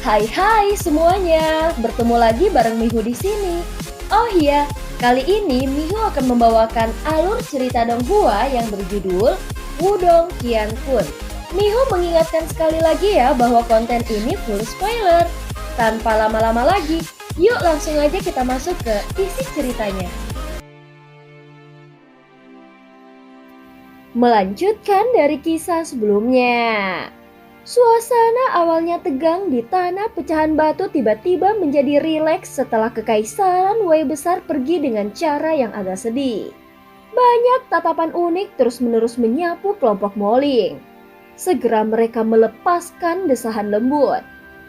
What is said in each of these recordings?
Hai semuanya, bertemu lagi bareng Mihu di sini. Oh iya, kali ini Mihu akan membawakan alur cerita Donghua yang berjudul Wudong Qiankun. Mihu mengingatkan sekali lagi ya bahwa konten ini full spoiler. Tanpa lama-lama lagi, yuk langsung aja kita masuk ke isi ceritanya. Melanjutkan dari kisah sebelumnya. Suasana awalnya tegang di tanah pecahan batu tiba-tiba menjadi rileks setelah kekaisaran Wei besar pergi dengan cara yang agak sedih. Banyak tatapan unik terus-menerus menyapu kelompok Moling. Segera mereka melepaskan desahan lembut.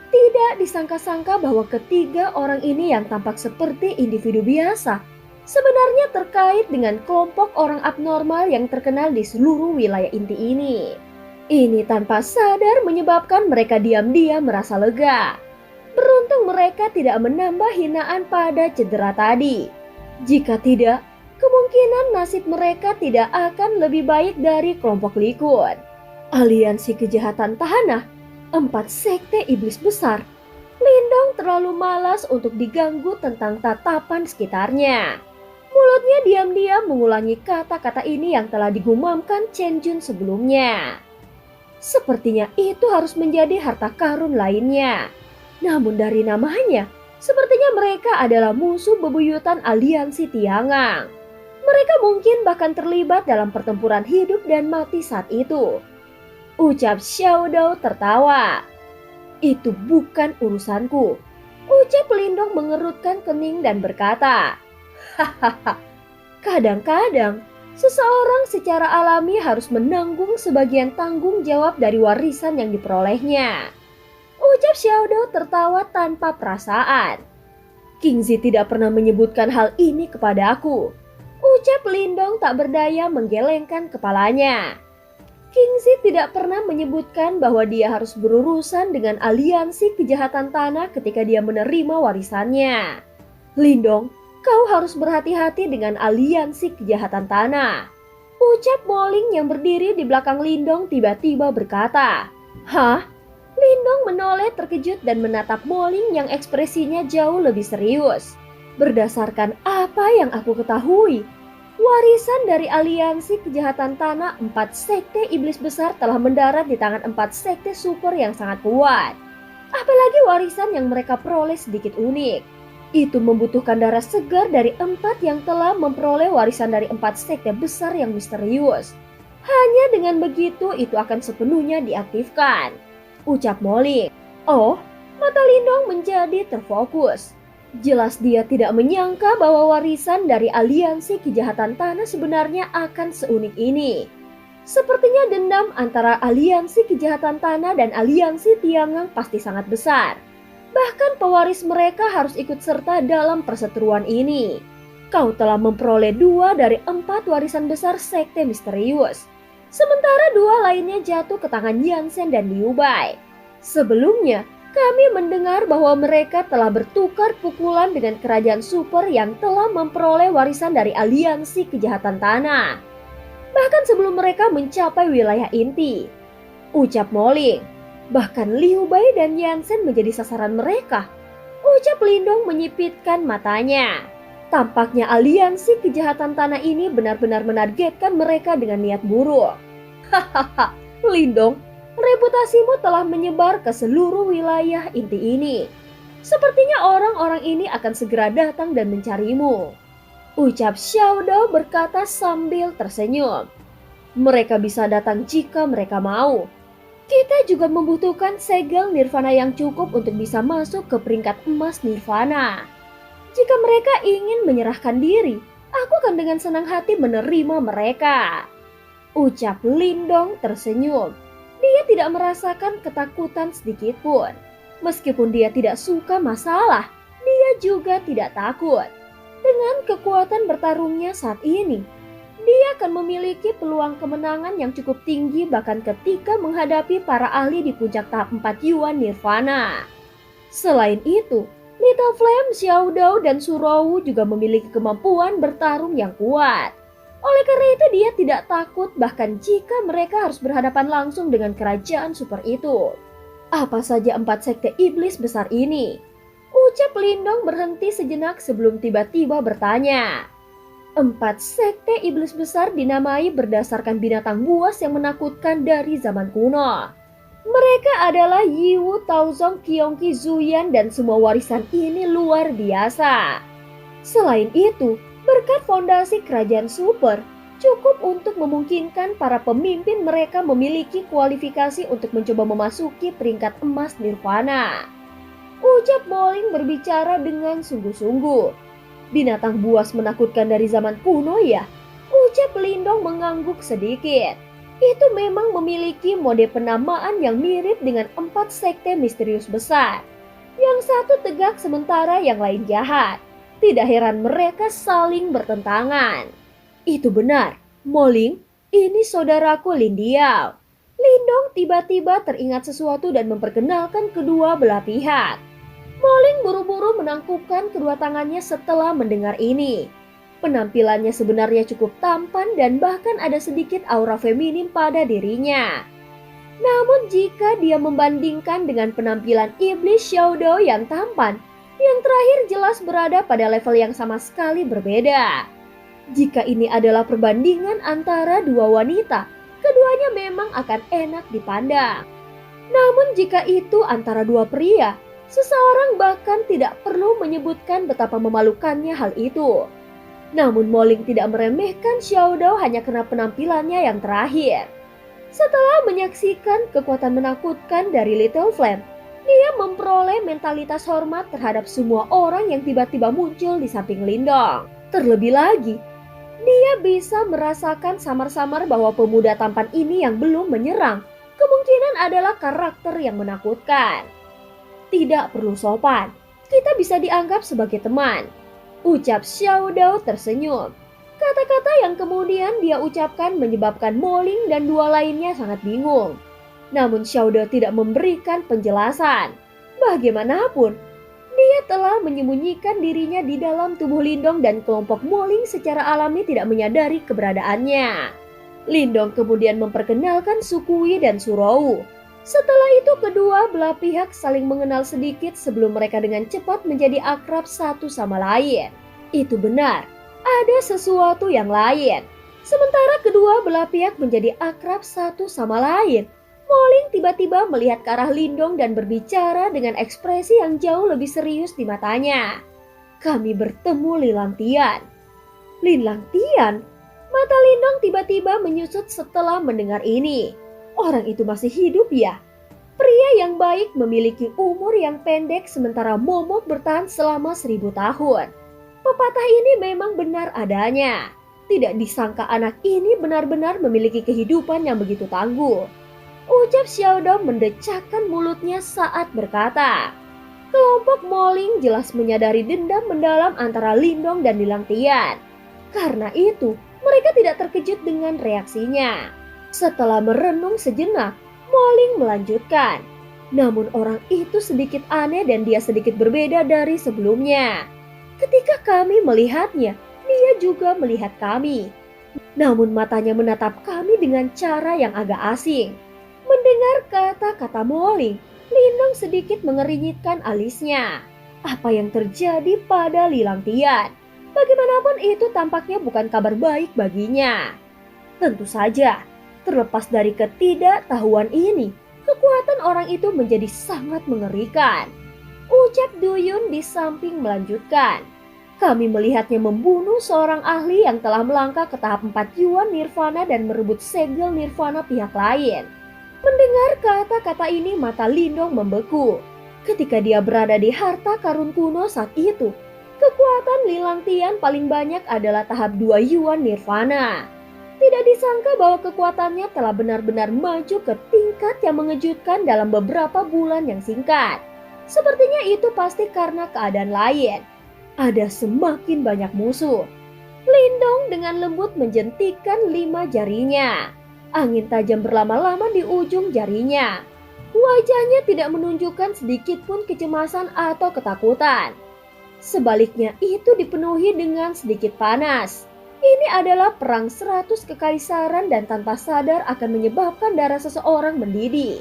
Tidak disangka-sangka bahwa ketiga orang ini yang tampak seperti individu biasa sebenarnya terkait dengan kelompok orang abnormal yang terkenal di seluruh wilayah inti ini. Ini tanpa sadar menyebabkan mereka diam-diam merasa lega. Beruntung mereka tidak menambah hinaan pada cedera tadi. Jika tidak, kemungkinan nasib mereka tidak akan lebih baik dari kelompok Likun. Aliansi kejahatan tanah, 4 sekte iblis besar. Lindong terlalu malas untuk diganggu tentang tatapan sekitarnya. Mulutnya diam-diam mengulangi kata-kata ini yang telah digumamkan Chen Jun sebelumnya. Sepertinya itu harus menjadi harta karun lainnya. Namun dari namanya, sepertinya mereka adalah musuh bebuyutan aliansi Tiangang. Mereka mungkin bahkan terlibat dalam pertempuran hidup dan mati saat itu. Ucap Xiao Dao tertawa. Itu bukan urusanku. Ucap Lindong mengerutkan kening dan berkata, hahaha, kadang-kadang seseorang secara alami harus menanggung sebagian tanggung jawab dari warisan yang diperolehnya. Ucap Xiao Dao tertawa tanpa perasaan. Kingzi tidak pernah menyebutkan hal ini kepada aku. Ucap Lindong tak berdaya menggelengkan kepalanya. Kingzi tidak pernah menyebutkan bahwa dia harus berurusan dengan aliansi kejahatan tanah ketika dia menerima warisannya. Lindong, kau harus berhati-hati dengan aliansi kejahatan tanah. Ucap Moling yang berdiri di belakang Lindong tiba-tiba berkata. Hah? Lindong menoleh terkejut dan menatap Moling yang ekspresinya jauh lebih serius. Berdasarkan apa yang aku ketahui, warisan dari aliansi kejahatan tanah 4 sekte iblis besar telah mendarat di tangan 4 sekte super yang sangat kuat. Apalagi warisan yang mereka peroleh sedikit unik. Itu membutuhkan darah segar dari 4 yang telah memperoleh warisan dari 4 sekte besar yang misterius. Hanya dengan begitu itu akan sepenuhnya diaktifkan. Ucap Moling. Oh, mata Lindong menjadi terfokus. Jelas dia tidak menyangka bahwa warisan dari aliansi kejahatan tanah sebenarnya akan seunik ini. Sepertinya dendam antara aliansi kejahatan tanah dan aliansi Tiangang pasti sangat besar. Bahkan pewaris mereka harus ikut serta dalam perseteruan ini. Kau telah memperoleh 2 dari 4 warisan besar sekte misterius. Sementara 2 lainnya jatuh ke tangan Yansen dan Liu Bai. Sebelumnya, kami mendengar bahwa mereka telah bertukar pukulan dengan kerajaan super yang telah memperoleh warisan dari aliansi kejahatan tanah. Bahkan sebelum mereka mencapai wilayah inti. Ucap Moling. Bahkan Liu Bai dan Yansen menjadi sasaran mereka. Ucap Lindong menyipitkan matanya. Tampaknya aliansi kejahatan tanah ini benar-benar menargetkan mereka dengan niat buruk. Hahaha, Lindong, reputasimu telah menyebar ke seluruh wilayah inti ini. Sepertinya orang-orang ini akan segera datang dan mencarimu. Ucap Xiao Dao berkata sambil tersenyum. Mereka bisa datang jika mereka mau. Kita juga membutuhkan segel nirvana yang cukup untuk bisa masuk ke peringkat emas nirvana. Jika mereka ingin menyerahkan diri, aku akan dengan senang hati menerima mereka. Ucap Lindong tersenyum. Dia tidak merasakan ketakutan sedikit pun. Meskipun dia tidak suka masalah, dia juga tidak takut. Dengan kekuatan bertarungnya saat ini, dia akan memiliki peluang kemenangan yang cukup tinggi bahkan ketika menghadapi para ahli di puncak tahap 4 Yuan Nirvana. Selain itu, Little Flame, Xiao Dao, dan Surowu juga memiliki kemampuan bertarung yang kuat. Oleh karena itu dia tidak takut bahkan jika mereka harus berhadapan langsung dengan kerajaan super itu. Apa saja 4 sekte iblis besar ini? Ucap Lindong berhenti sejenak sebelum tiba-tiba bertanya. 4 sekte iblis besar dinamai berdasarkan binatang buas yang menakutkan dari zaman kuno. Mereka adalah Yiwu, Taozong, Qionqi, Zuyan, dan semua warisan ini luar biasa. Selain itu, berkat fondasi kerajaan super, cukup untuk memungkinkan para pemimpin mereka memiliki kualifikasi untuk mencoba memasuki peringkat emas nirvana. Ucap Moling berbicara dengan sungguh-sungguh. Binatang buas menakutkan dari zaman kuno ya? Ucap Lindong mengangguk sedikit. Itu memang memiliki mode penamaan yang mirip dengan 4 sekte misterius besar. Yang satu tegak sementara yang lain jahat. Tidak heran mereka saling bertentangan. Itu benar, Moling, ini saudaraku Lindiao. Lindong tiba-tiba teringat sesuatu dan memperkenalkan kedua belah pihak. Moling buru-buru menangkupkan kedua tangannya setelah mendengar ini. Penampilannya sebenarnya cukup tampan dan bahkan ada sedikit aura feminim pada dirinya. Namun jika dia membandingkan dengan penampilan iblis Xiaodou yang tampan, yang terakhir jelas berada pada level yang sama sekali berbeda. Jika ini adalah perbandingan antara dua wanita, keduanya memang akan enak dipandang. Namun jika itu antara dua pria, seseorang bahkan tidak perlu menyebutkan betapa memalukannya hal itu. Namun Moling tidak meremehkan Xiaodou hanya karena penampilannya yang terakhir. Setelah menyaksikan kekuatan menakutkan dari Little Flame, dia memperoleh mentalitas hormat terhadap semua orang yang tiba-tiba muncul di samping Lindong. Terlebih lagi, dia bisa merasakan samar-samar bahwa pemuda tampan ini yang belum menyerang kemungkinan adalah karakter yang menakutkan. Tidak perlu sopan, kita bisa dianggap sebagai teman. Ucap Xiaodou tersenyum. Kata-kata yang kemudian dia ucapkan menyebabkan Moling dan dua lainnya sangat bingung. Namun Xiaodou tidak memberikan penjelasan. Bagaimanapun, dia telah menyembunyikan dirinya di dalam tubuh Lindong dan kelompok Moling secara alami tidak menyadari keberadaannya. Lindong kemudian memperkenalkan Sukui dan Surou. Setelah itu kedua belah pihak saling mengenal sedikit sebelum mereka dengan cepat menjadi akrab satu sama lain. Itu benar, ada sesuatu yang lain. Sementara kedua belah pihak menjadi akrab satu sama lain, Moling tiba-tiba melihat ke arah Lindong dan berbicara dengan ekspresi yang jauh lebih serius di matanya. Kami bertemu Lilangtian. Lilangtian? Mata Lindong tiba-tiba menyusut setelah mendengar ini. Orang itu masih hidup ya? Pria yang baik memiliki umur yang pendek sementara momok bertahan selama 1000 tahun. Pepatah ini memang benar adanya. Tidak disangka anak ini benar-benar memiliki kehidupan yang begitu tangguh. Ucap Xiaodou mendecakkan mulutnya saat berkata. Kelompok Moling jelas menyadari dendam mendalam antara Lindong dan Lilangtian. Karena itu, mereka tidak terkejut dengan reaksinya. Setelah merenung sejenak, Moling melanjutkan. Namun orang itu sedikit aneh dan dia sedikit berbeda dari sebelumnya. Ketika kami melihatnya, dia juga melihat kami. Namun matanya menatap kami dengan cara yang agak asing. Mendengar kata-kata Moling, Lindong sedikit mengernyitkan alisnya. Apa yang terjadi pada Lilangtian? Bagaimanapun itu tampaknya bukan kabar baik baginya. Tentu saja. Terlepas dari ketidaktahuan ini, kekuatan orang itu menjadi sangat mengerikan. Ucap Duyun di samping melanjutkan. Kami melihatnya membunuh seorang ahli yang telah melangkah ke tahap 4 Yuan Nirvana dan merebut segel Nirvana pihak lain. Mendengar kata-kata ini mata Lindong membeku. Ketika dia berada di harta karun kuno saat itu, kekuatan Lilangtian paling banyak adalah tahap 2 Yuan Nirvana. Tidak disangka bahwa kekuatannya telah benar-benar maju ke tingkat yang mengejutkan dalam beberapa bulan yang singkat. Sepertinya itu pasti karena keadaan lain. Ada semakin banyak musuh. Lindong dengan lembut menjentikkan 5 jarinya. Angin tajam berlama-lama di ujung jarinya. Wajahnya tidak menunjukkan sedikit pun kecemasan atau ketakutan. Sebaliknya itu dipenuhi dengan sedikit panas. Ini adalah perang 100 kekaisaran dan tanpa sadar akan menyebabkan darah seseorang mendidih.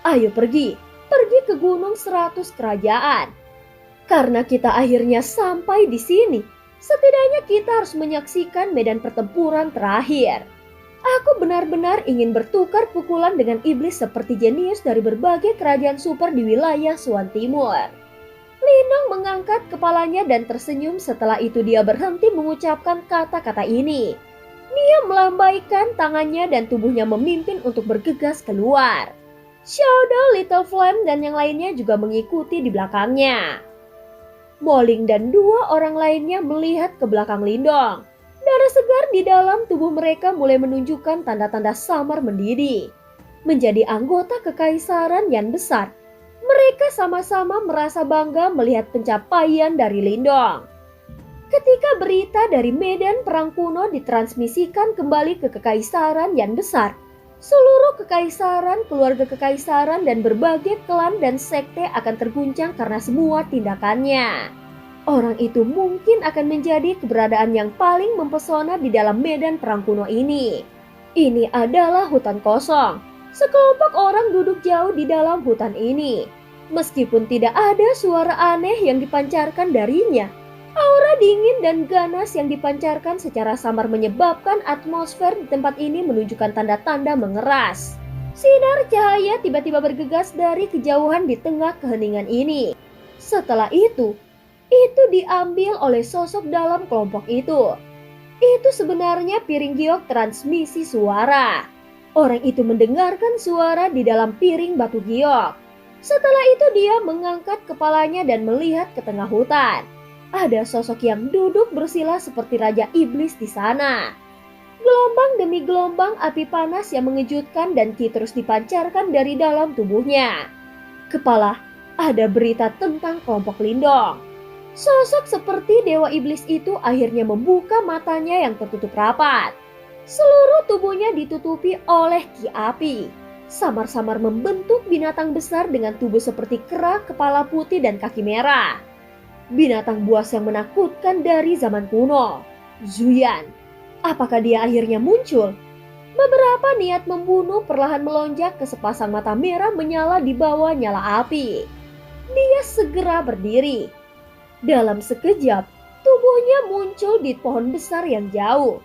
Ayo pergi, pergi ke Gunung 100 Kerajaan. Karena kita akhirnya sampai di sini, setidaknya kita harus menyaksikan medan pertempuran terakhir. Aku benar-benar ingin bertukar pukulan dengan iblis seperti jenius dari berbagai kerajaan super di wilayah Suan Timur. Lindong mengangkat kepalanya dan tersenyum. Setelah itu dia berhenti mengucapkan kata-kata ini. Dia melambaikan tangannya dan tubuhnya memimpin untuk bergegas keluar. Shadow, Little Flame, dan yang lainnya juga mengikuti di belakangnya. Moling dan dua orang lainnya melihat ke belakang Lindong. Darah segar di dalam tubuh mereka mulai menunjukkan tanda-tanda samar mendidih. Menjadi anggota kekaisaran yang besar, mereka sama-sama merasa bangga melihat pencapaian dari Lindong. Ketika berita dari medan perang kuno ditransmisikan kembali ke kekaisaran yang besar, seluruh kekaisaran, keluarga kekaisaran, dan berbagai klan dan sekte akan terguncang karena semua tindakannya. Orang itu mungkin akan menjadi keberadaan yang paling mempesona di dalam medan perang kuno ini. Ini adalah hutan kosong. Sekelompok orang duduk jauh di dalam hutan ini. Meskipun tidak ada suara aneh yang dipancarkan darinya, aura dingin dan ganas yang dipancarkan secara samar menyebabkan atmosfer di tempat ini menunjukkan tanda-tanda mengeras. Sinar cahaya tiba-tiba bergegas dari kejauhan di tengah keheningan ini. Setelah itu diambil oleh sosok dalam kelompok itu. Itu sebenarnya piring giok transmisi suara. Orang itu mendengarkan suara di dalam piring batu giok. Setelah itu dia mengangkat kepalanya dan melihat ke tengah hutan. Ada sosok yang duduk bersila seperti Raja Iblis di sana. Gelombang demi gelombang api panas yang mengejutkan dan terus dipancarkan dari dalam tubuhnya. Kepala, ada berita tentang kelompok Lindong. Sosok seperti Dewa Iblis itu akhirnya membuka matanya yang tertutup rapat. Seluruh tubuhnya ditutupi oleh ki api. Samar-samar membentuk binatang besar dengan tubuh seperti kera, kepala putih, dan kaki merah. Binatang buas yang menakutkan dari zaman kuno. Zuyan. Apakah dia akhirnya muncul? Beberapa niat membunuh perlahan melonjak ke sepasang mata merah menyala di bawah nyala api. Dia segera berdiri. Dalam sekejap, tubuhnya muncul di pohon besar yang jauh.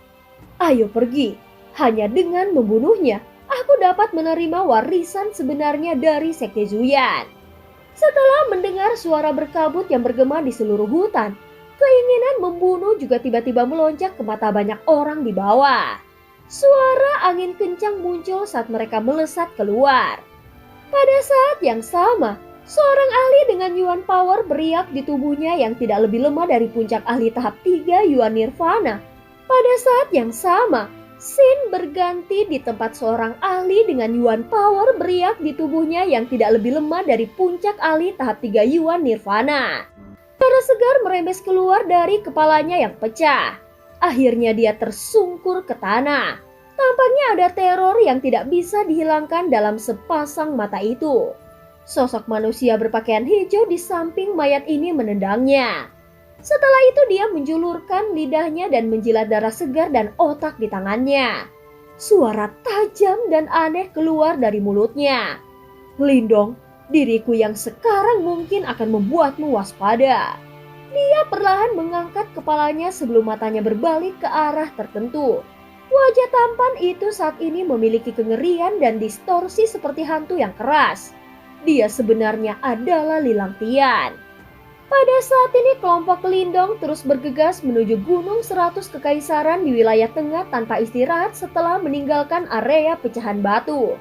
Ayo pergi, hanya dengan membunuhnya, aku dapat menerima warisan sebenarnya dari Sekte Zuyan. Setelah mendengar suara berkabut yang bergema di seluruh hutan, keinginan membunuh juga tiba-tiba melonjak ke mata banyak orang di bawah. Suara angin kencang muncul saat mereka melesat keluar. Pada saat yang sama, seorang ahli dengan Yuan Power beriak di tubuhnya yang tidak lebih lemah dari puncak ahli tahap 3 Yuan Nirvana. Pada saat yang sama, Sin berganti di tempat seorang ahli dengan Yuan Power beriak di tubuhnya yang tidak lebih lemah dari puncak ahli tahap 3 Yuan Nirvana. Darah segar merembes keluar dari kepalanya yang pecah. Akhirnya dia tersungkur ke tanah. Tampaknya ada teror yang tidak bisa dihilangkan dalam sepasang mata itu. Sosok manusia berpakaian hijau di samping mayat ini menendangnya. Setelah itu dia menjulurkan lidahnya dan menjilat darah segar dan otak di tangannya. Suara tajam dan aneh keluar dari mulutnya. Lindong, diriku yang sekarang mungkin akan membuatmu waspada. Dia perlahan mengangkat kepalanya sebelum matanya berbalik ke arah tertentu. Wajah tampan itu saat ini memiliki kengerian dan distorsi seperti hantu yang keras. Dia sebenarnya adalah Lilang Tian. Pada saat ini kelompok Lindong terus bergegas menuju Gunung 100 Kekaisaran di wilayah tengah tanpa istirahat setelah meninggalkan area pecahan batu,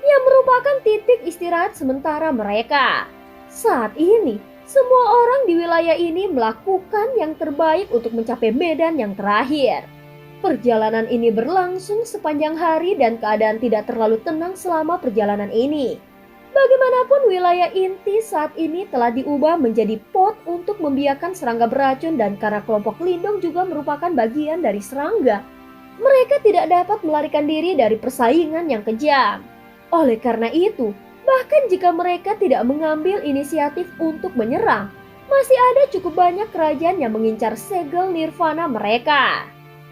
yang merupakan titik istirahat sementara mereka. Saat ini, semua orang di wilayah ini melakukan yang terbaik untuk mencapai medan yang terakhir. Perjalanan ini berlangsung sepanjang hari dan keadaan tidak terlalu tenang selama perjalanan ini. Bagaimanapun wilayah inti saat ini telah diubah menjadi pot untuk membiarkan serangga beracun dan karena kelompok Lindong juga merupakan bagian dari serangga, mereka tidak dapat melarikan diri dari persaingan yang kejam. Oleh karena itu, bahkan jika mereka tidak mengambil inisiatif untuk menyerang, masih ada cukup banyak kerajaan yang mengincar segel nirvana mereka.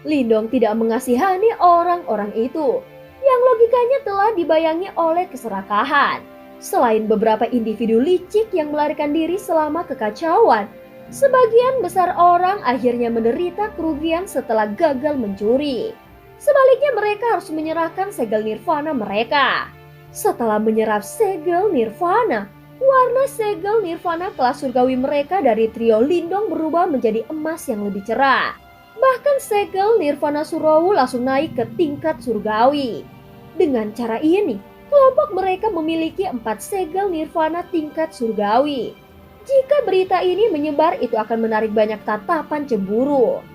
Lindong tidak mengasihani orang-orang itu, yang logikanya telah dibayangi oleh keserakahan. Selain beberapa individu licik yang melarikan diri selama kekacauan, sebagian besar orang akhirnya menderita kerugian setelah gagal mencuri. Sebaliknya mereka harus menyerahkan segel nirvana mereka. Setelah menyerap segel nirvana, warna segel nirvana kelas surgawi mereka dari trio Lindong berubah menjadi emas yang lebih cerah. Bahkan segel nirvana Surowu langsung naik ke tingkat surgawi. Dengan cara ini, kelompok mereka memiliki 4 segel nirvana tingkat surgawi. Jika berita ini menyebar, itu akan menarik banyak tatapan cemburu.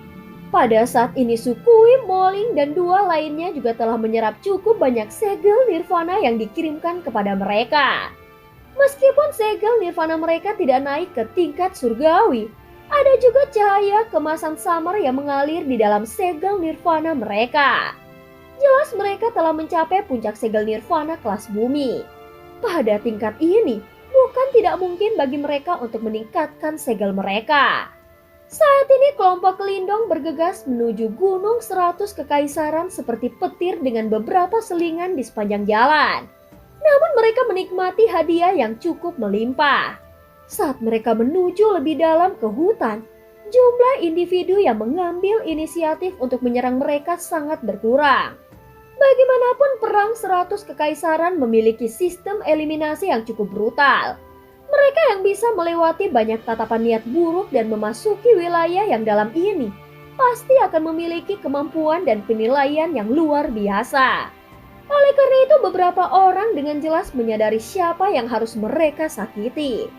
Pada saat ini Sukui, Moling, dan 2 lainnya juga telah menyerap cukup banyak segel nirvana yang dikirimkan kepada mereka. Meskipun segel nirvana mereka tidak naik ke tingkat surgawi, ada juga cahaya kemasan samar yang mengalir di dalam segel nirvana mereka. Jelas mereka telah mencapai puncak segel nirvana kelas bumi. Pada tingkat ini, bukan tidak mungkin bagi mereka untuk meningkatkan segel mereka. Saat ini kelompok Lindong bergegas menuju Gunung 100 Kekaisaran seperti petir dengan beberapa selingan di sepanjang jalan. Namun mereka menikmati hadiah yang cukup melimpah. Saat mereka menuju lebih dalam ke hutan, jumlah individu yang mengambil inisiatif untuk menyerang mereka sangat berkurang. Bagaimanapun perang 100 Kekaisaran memiliki sistem eliminasi yang cukup brutal. Mereka yang bisa melewati banyak tatapan niat buruk dan memasuki wilayah yang dalam ini pasti akan memiliki kemampuan dan penilaian yang luar biasa. Oleh karena itu beberapa orang dengan jelas menyadari siapa yang harus mereka sakiti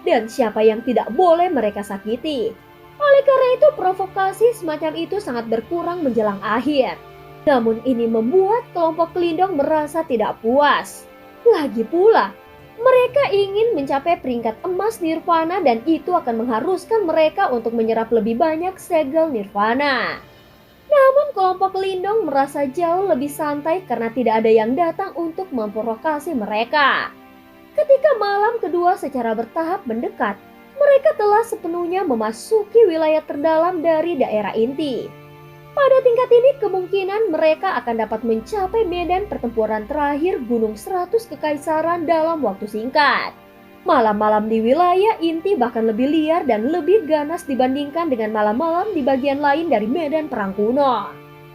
dan siapa yang tidak boleh mereka sakiti. Oleh karena itu provokasi semacam itu sangat berkurang menjelang akhir. Namun ini membuat kelompok Lindong merasa tidak puas. Lagi pula, mereka ingin mencapai peringkat emas nirvana dan itu akan mengharuskan mereka untuk menyerap lebih banyak segel nirvana. Namun kelompok Lindong merasa jauh lebih santai karena tidak ada yang datang untuk memprovokasi mereka. Ketika malam kedua secara bertahap mendekat, mereka telah sepenuhnya memasuki wilayah terdalam dari daerah inti. Pada tingkat ini kemungkinan mereka akan dapat mencapai medan pertempuran terakhir Gunung 100 Kekaisaran dalam waktu singkat. Malam-malam di wilayah inti bahkan lebih liar dan lebih ganas dibandingkan dengan malam-malam di bagian lain dari medan perang kuno.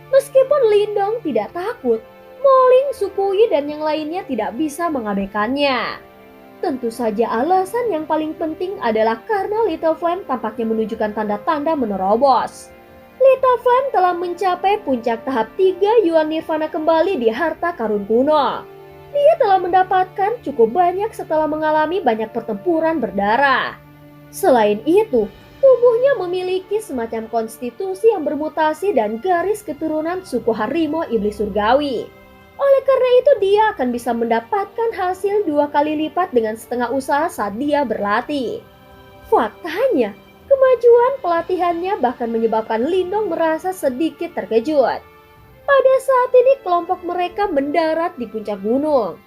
Meskipun Lindong tidak takut, Moling, Sukui, dan yang lainnya tidak bisa mengabaikannya. Tentu saja alasan yang paling penting adalah karena Little Flame tampaknya menunjukkan tanda-tanda menerobos. Little Flame telah mencapai puncak tahap 3 Yuan Nirvana kembali di harta karun kuno. Dia telah mendapatkan cukup banyak setelah mengalami banyak pertempuran berdarah. Selain itu, tubuhnya memiliki semacam konstitusi yang bermutasi dan garis keturunan suku harimau iblis surgawi. Oleh karena itu dia akan bisa mendapatkan hasil 2 kali lipat dengan setengah usaha saat dia berlatih. Faktanya, kemajuan pelatihannya bahkan menyebabkan Lindong merasa sedikit terkejut. Pada saat ini kelompok mereka mendarat di puncak gunung.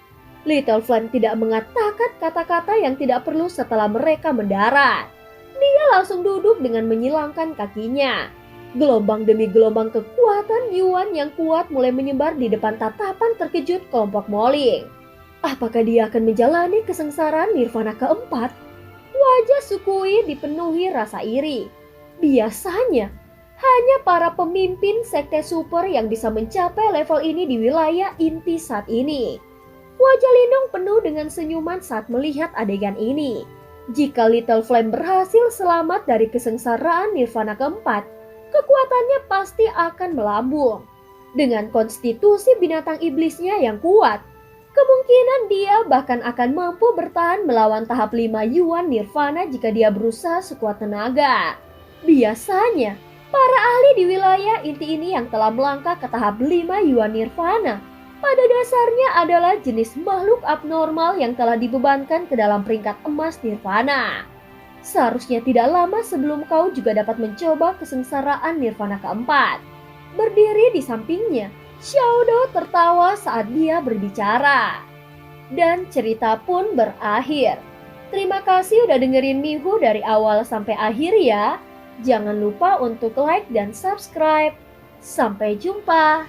Little Flame tidak mengatakan kata-kata yang tidak perlu setelah mereka mendarat. Dia langsung duduk dengan menyilangkan kakinya. Gelombang demi gelombang kekuatan Yuan yang kuat mulai menyebar di depan tatapan terkejut kelompok Moling. Apakah dia akan menjalani kesengsaraan Nirvana keempat? Wajah Sukui dipenuhi rasa iri. Biasanya, hanya para pemimpin sekte super yang bisa mencapai level ini di wilayah inti saat ini. Wajah Lindong penuh dengan senyuman saat melihat adegan ini. Jika Little Flame berhasil selamat dari kesengsaraan Nirvana keempat, kekuatannya pasti akan melambung. Dengan konstitusi binatang iblisnya yang kuat, kemungkinan dia bahkan akan mampu bertahan melawan tahap 5 Yuan Nirvana jika dia berusaha sekuat tenaga. Biasanya, para ahli di wilayah inti ini yang telah melangkah ke tahap 5 Yuan Nirvana pada dasarnya adalah jenis makhluk abnormal yang telah dibebankan ke dalam peringkat emas Nirvana. Seharusnya tidak lama sebelum kau juga dapat mencoba kesengsaraan Nirvana keempat. Berdiri di sampingnya, Xiaodo tertawa saat dia berbicara. Dan cerita pun berakhir. Terima kasih udah dengerin Mihu dari awal sampai akhir ya. Jangan lupa untuk like dan subscribe. Sampai jumpa.